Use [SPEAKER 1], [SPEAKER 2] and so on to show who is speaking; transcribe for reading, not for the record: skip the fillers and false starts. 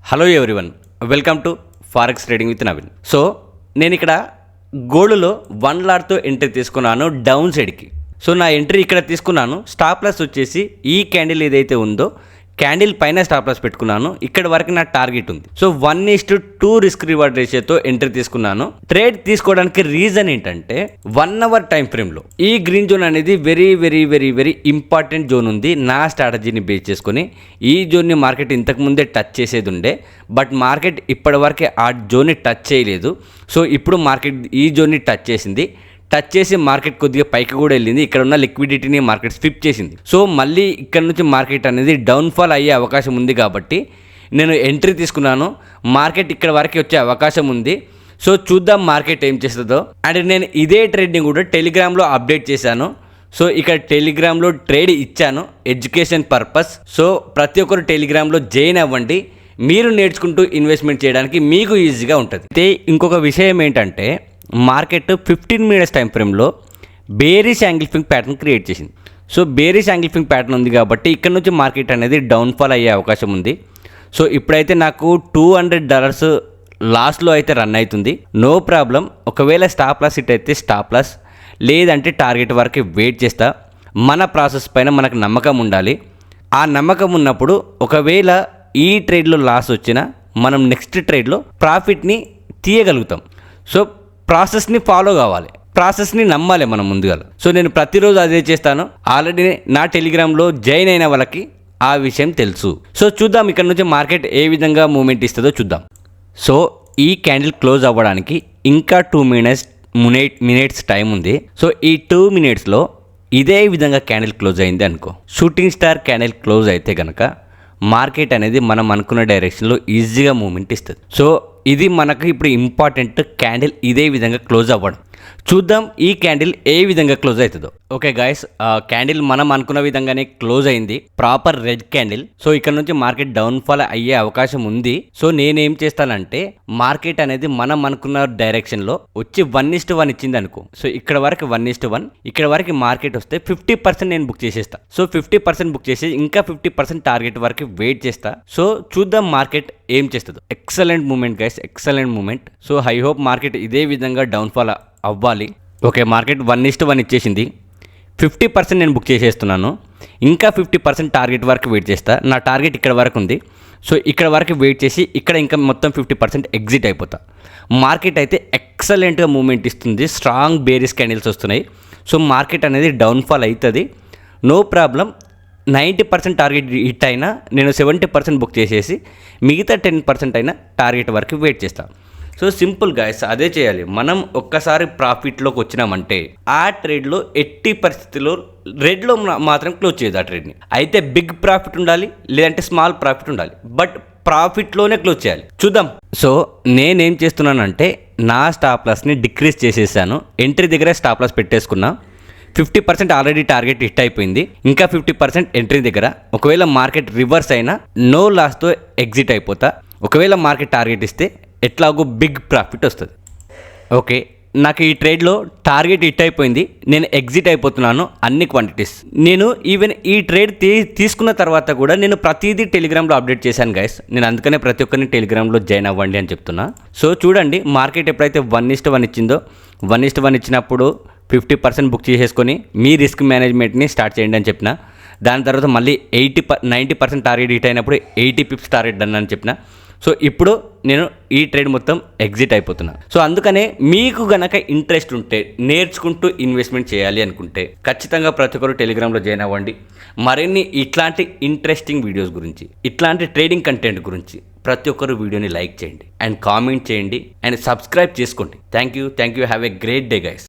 [SPEAKER 1] Hello everyone, welcome to forex trading with Naveen. So నేను ఇక్కడ గోల్డ్లో 1 లాట్తో ఎంట్రీ తీసుకున్నాను డౌన్ సైడ్కి. సో నా ఎంట్రీ ఇక్కడ తీసుకున్నాను. స్టాప్ లాస్ వచ్చేసి ఈ క్యాండిల్ ఏదైతే ఉందో క్యాండిల్ పైన స్టాప్ లాస్ పెట్టుకున్నాను. ఇక్కడ వరకు నా టార్గెట్ ఉంది. సో 1:2 రిస్క్ రివార్డ్ రేషియోతో ఎంట్రీ తీసుకున్నాను. ట్రేడ్ తీసుకోవడానికి రీజన్ ఏంటంటే 1 అవర్ టైం ఫ్రేమ్లో ఈ గ్రీన్ జోన్ అనేది very very very very important zone ఉంది. నా స్ట్రాటజీని బేస్ చేసుకొని ఈ జోన్ని మార్కెట్ ఇంతకుముందే టచ్ చేసేది ఉండే, బట్ మార్కెట్ ఇప్పటివరకే ఆ జోన్ని టచ్ చేయలేదు. సో ఇప్పుడు మార్కెట్ ఈ జోన్ని టచ్ చేసింది. టచ్ చేసి మార్కెట్ కొద్దిగా పైకి కూడా వెళ్ళింది. ఇక్కడ ఉన్న లిక్విడిటీని మార్కెట్ స్విప్ చేసింది. సో మళ్ళీ ఇక్కడ నుంచి మార్కెట్ అనేది డౌన్ఫాల్ అయ్యే అవకాశం ఉంది కాబట్టి నేను ఎంట్రీ తీసుకున్నాను. మార్కెట్ ఇక్కడ వరకు వచ్చే అవకాశం ఉంది. సో చూద్దాం మార్కెట్ ఏం చేస్తుందో. అండ్ నేను ఇదే ట్రేడ్ని కూడా టెలిగ్రామ్లో అప్డేట్ చేశాను. సో ఇక్కడ టెలిగ్రామ్లో ట్రేడ్ ఇచ్చాను ఎడ్యుకేషన్ పర్పస్. సో ప్రతి ఒక్కరు టెలిగ్రామ్లో జాయిన్ అవ్వండి. మీరు నేర్చుకుంటూ ఇన్వెస్ట్మెంట్ చేయడానికి మీకు ఈజీగా ఉంటుంది. అయితే ఇంకొక విషయం ఏంటంటే మార్కెట్ 15 మినిట్స్ టైం ఫ్రేమ్లో బేరిష్ యాంగిల్ఫింగ్ ప్యాటర్న్ క్రియేట్ చేసింది. సో బేరిష్ యాంగిల్ఫింగ్ ప్యాటర్న్ ఉంది కాబట్టి ఇక్కడ నుంచి మార్కెట్ అనేది డౌన్ఫాల్ అయ్యే అవకాశం ఉంది. సో ఇప్పుడైతే నాకు $200 లాస్ట్లో అయితే రన్ అవుతుంది. No problem. ఒకవేళ స్టాప్ లాస్ హిట్ అయితే స్టాప్ లాస్, లేదంటే టార్గెట్ వరకు వెయిట్ చేస్తా. మన ప్రాసెస్ పైన మనకు నమ్మకం ఉండాలి. ఆ నమ్మకం ఉన్నప్పుడు ఒకవేళ ఈ ట్రేడ్లో లాస్ వచ్చినా మనం నెక్స్ట్ ట్రేడ్లో ప్రాఫిట్ని తీయగలుగుతాం. సో ప్రాసెస్ని ఫాలో కావాలి, ప్రాసెస్ని నమ్మాలి మనం ముందుగా. సో నేను ప్రతిరోజు అదే చేస్తాను. ఆల్రెడీ నా టెలిగ్రామ్లో జాయిన్ అయిన వాళ్ళకి ఆ విషయం తెలుసు. సో చూద్దాం ఇక్కడ నుంచి మార్కెట్ ఏ విధంగా మూమెంట్ ఇస్తుందో చూద్దాం. సో ఈ క్యాండిల్ క్లోజ్ అవ్వడానికి ఇంకా 2 మినిట్స్ టైం ఉంది. సో ఈ 2 మినిట్స్లో ఇదే విధంగా క్యాండిల్ క్లోజ్ అయింది అనుకో, షూటింగ్ స్టార్ క్యాండిల్ క్లోజ్ అయితే కనుక మార్కెట్ అనేది మనం అనుకున్న డైరెక్షన్లో ఈజీగా మూమెంట్ ఇస్తుంది. సో ఇది మనకు ఇప్పుడు ఇంపార్టెంట్ క్యాండిల్ ఇదే విధంగా క్లోజ్ అవ్వడం. చూద్దాం ఈ క్యాండిల్ ఏ విధంగా క్లోజ్ అవుతుందో. ఓకే గాయస్, క్యాండిల్ మనం అనుకున్న విధంగానే క్లోజ్ అయింది. Proper red candle. సో ఇక్కడ నుంచి మార్కెట్ డౌన్ఫాల్ అయ్యే అవకాశం ఉంది. సో నేనేం చేస్తానంటే మార్కెట్ అనేది మనం అనుకున్న డైరెక్షన్లో వచ్చి 1:1 ఇచ్చింది అనుకో. సో ఇక్కడ వరకు 1:1, ఇక్కడ వరకు మార్కెట్ వస్తే 50% నేను బుక్ చేసేస్తా. సో 50% బుక్ చేసి ఇంకా 50% టార్గెట్ వరకు వెయిట్ చేస్తా. సో చూద్దాం మార్కెట్ ఏం చేస్తుందో. Excellent moment guys, excellent moment. So I hope market ఇదే విధంగా డౌన్ఫాల్ అవ్వాలి. ఓకే, మార్కెట్ 1:1 ఇచ్చేసింది. 50% నేను బుక్ చేసేస్తున్నాను. ఇంకా 50% టార్గెట్ వరకు వెయిట్ చేస్తా. నా టార్గెట్ ఇక్కడ వరకు ఉంది. సో ఇక్కడ వరకు వెయిట్ చేసి ఇక్కడ ఇంకా మొత్తం 50% ఎగ్జిట్ అయిపోతా. మార్కెట్ అయితే ఎక్సలెంట్గా మూమెంట్ ఇస్తుంది. స్ట్రాంగ్ బేరిష్ క్యాండిల్స్ వస్తున్నాయి. సో మార్కెట్ అనేది డౌన్ఫాల్ అవుతుంది. No problem. 90% టార్గెట్ హిట్ అయినా నేను 70% బుక్ చేసేసి మిగతా 10% అయినా టార్గెట్ వరకు వెయిట్ చేస్తాను. సో సింపుల్ గాయస్, అదే చేయాలి. మనం ఒక్కసారి ప్రాఫిట్లోకి వచ్చినామంటే ఆ ట్రేడ్లో ఎట్టి పరిస్థితుల్లో రెడ్లో మాత్రం క్లోజ్ చేయదు ఆ ట్రేడ్ని. అయితే బిగ్ ప్రాఫిట్ ఉండాలి, లేదంటే స్మాల్ ప్రాఫిట్ ఉండాలి, బట్ ప్రాఫిట్లోనే క్లోజ్ చేయాలి. చూద్దాం. సో నేనేం చేస్తున్నానంటే నా స్టాప్ లాస్ని డిక్రీజ్ చేసేసాను. ఎంట్రీ దగ్గర స్టాప్ లాస్ పెట్టేసుకున్నా. 50% ఆల్రెడీ టార్గెట్ హిట్ అయిపోయింది. ఇంకా 50% ఎంట్రీ దగ్గర. ఒకవేళ మార్కెట్ రివర్స్ అయినా నో లాస్తో ఎగ్జిట్ అయిపోతా. ఒకవేళ మార్కెట్ టార్గెట్ ఇస్తే ఎట్లాగో బిగ్ ప్రాఫిట్ వస్తుంది. ఓకే, నాకు ఈ ట్రేడ్లో టార్గెట్ హిట్ అయిపోయింది. నేను ఎగ్జిట్ అయిపోతున్నాను అన్ని క్వాంటిటీస్. నేను ఈవెన్ ఈ ట్రేడ్ తీసుకున్న తర్వాత కూడా నేను ప్రతిదీ టెలిగ్రామ్లో అప్డేట్ చేశాను గైస్. నేను అందుకనే ప్రతి ఒక్కరిని టెలిగ్రామ్లో జాయిన్ అవ్వండి అని చెప్తున్నా. సో చూడండి మార్కెట్ ఎప్పుడైతే 1:1 ఇచ్చిందో 1:1 ఇచ్చినప్పుడు 50% బుక్ చేసేసుకొని మీ రిస్క్ మేనేజ్మెంట్ని స్టార్ట్ చేయండి అని చెప్పిన. దాని తర్వాత మళ్ళీ 90% టార్గెట్ హిట్ అయినప్పుడు 80 పిప్స్ టార్గెట్ డన్ అని చెప్పిన. సో ఇప్పుడు నేను ఈ ట్రేడ్ మొత్తం ఎగ్జిట్ అయిపోతున్నాను. సో అందుకనే మీకు గనక ఇంట్రెస్ట్ ఉంటే, నేర్చుకుంటూ ఇన్వెస్ట్మెంట్ చేయాలి అనుకుంటే ఖచ్చితంగా ప్రతి ఒక్కరు టెలిగ్రామ్లో జాయిన్ అవ్వండి. మరిన్ని ఇట్లాంటి ఇంట్రెస్టింగ్ వీడియోస్ గురించి, ఇట్లాంటి ట్రేడింగ్ కంటెంట్ గురించి ప్రతి ఒక్కరు వీడియోని లైక్ చేయండి అండ్ కామెంట్ చేయండి అండ్ సబ్స్క్రైబ్ చేసుకోండి. Thank you. Have a great day guys.